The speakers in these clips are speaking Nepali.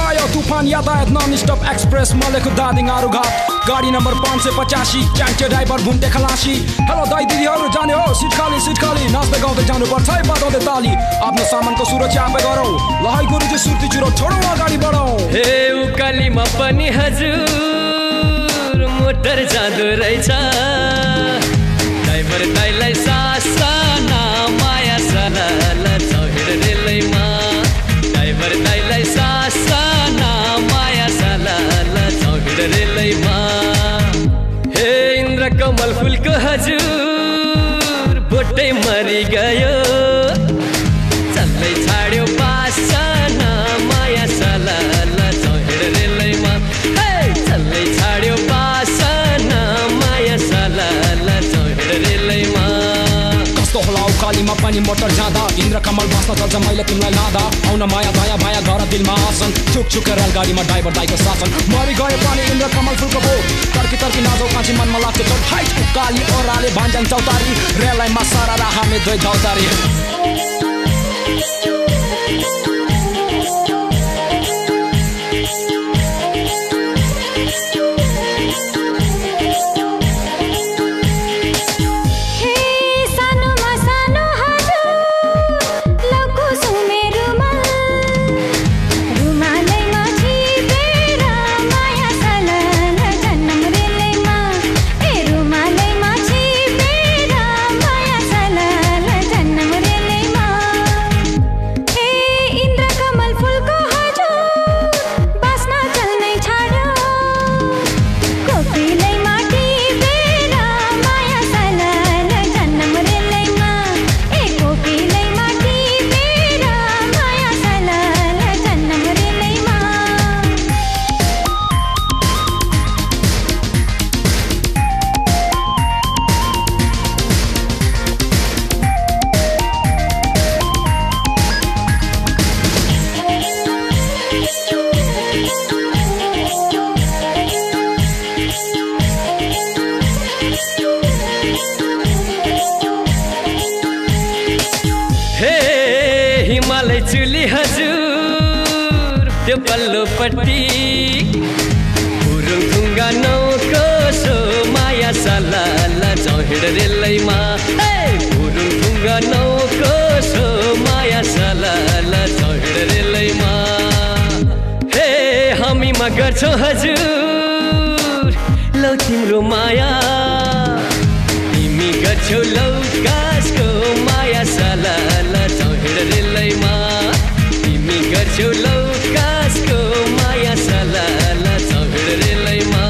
आयो तूफान यातायात नॉन स्टॉप एक्सप्रेस मलेको दादिङारु घाट गाडी नम्बर 585 च्याङ्चे ड्राइभर घुम्टे खलासी हेलो दाइ दिदीहरु जाने हो सिट खाली नाच्दै गाउँदै जानु पर्छ है बजाउँदै ताली आफ्नो सामानको सुरक्षा आफै गरौ ल है गुरुजी सुर्ती चुरो छोडौ अगाडि बढौ हे उकालीमा पनि हजुर मोटर जाँदो रहेछ ड्राइभर दाइलाई सासना माया सलाल चौहिड रेलैमा ड्राइभर दाइलाई सासना माया सलाल चौहिड रेलैमा हे इन्द्र कमल फुलको हजुर बोटै मरि गयो चल्दै छाड्यो पासना माया सलाल चौहिड रेलैमा हे चल्दै छाड्यो पासना माया सलाल चौहिड रेलैमा कस्तो होला उकालीमा पनि मोटर जाँदा इन्द्र कमल बस्न चल्छ मैले तिमीलाई लाँदा आउन माया दया माया गर दिलमा आसन छुक रेलगाडीमा ड्राइभर दाइको शासन मरि गयो पनि इन्द्र कमल फुलको बोट तर्की नाचौ काँची मनमा लाग्छ चोट हाइट उकाली ओह्राले भान्जन चौतारी रेललाइनमा सारा हामी दुई धौतारी हिमालय चुली हजुर त्यो पल्लोपट्टि गुरुङ ढुङ्गा नौको सो माया सलाल चौहिड रेलैमा गुरुङ ढुङ्गा नौको सो माया सलाल चौहिड रेलैमा हे हामीमा गर्छौ हजुर लौ तिम्रो माया तिमी गर्छौ लौ कासको माया सलाल चौहिड रेलैमा तिमी गर्छौ लौ कासको माया सलाल चौहिड रेलैमा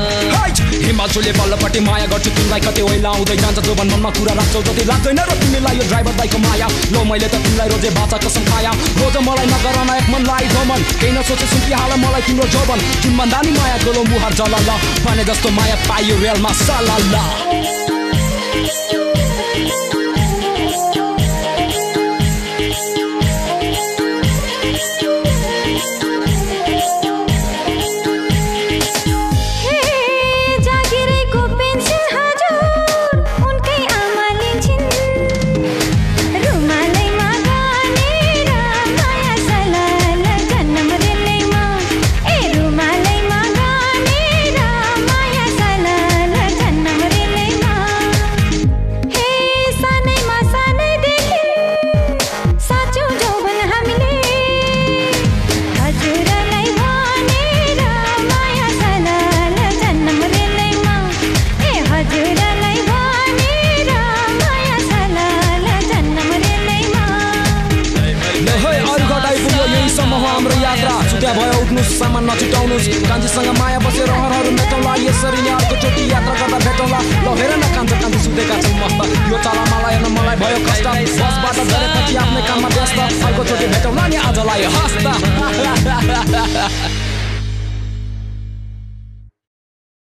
हिमालचुले बल्लपट्टि माया गर्छु तिमीलाई कति ओइला आउँदै जान्छ जोबन मनमा कुरा राख्छौ जति लाग्दैन र तिमीलाई यो ड्राइभर दाइको माया लो मैले त तिमीलाई रोजे बाचा कसम खाया रोज मलाई नगर न एक मनलाई गमन केही नसोचे सुन्ती हाल मलाई तिम्रो जोबन जुन भन्दानी माया गोलो मुहार जलाल भने जस्तो माया पाइयो रेलमा सलाल हाम्रो यात्रा छुट्या भयो उठ्नुस् सामान नछुटाउनुस् कान्छीसँग माया बसेर हरहरु मेटौँला यसरी नै अर्को चोटि यात्रा गर्दा भेटौँला ल हेर न कान्छी सुतेका छन् मस्त यो चाला मलाई हेर्न मलाई भयो कष्ट बसबाट झरेपछि आफ्नै काममा व्यस्त अर्को चोटि भेटौँला नि आजलाई हस्त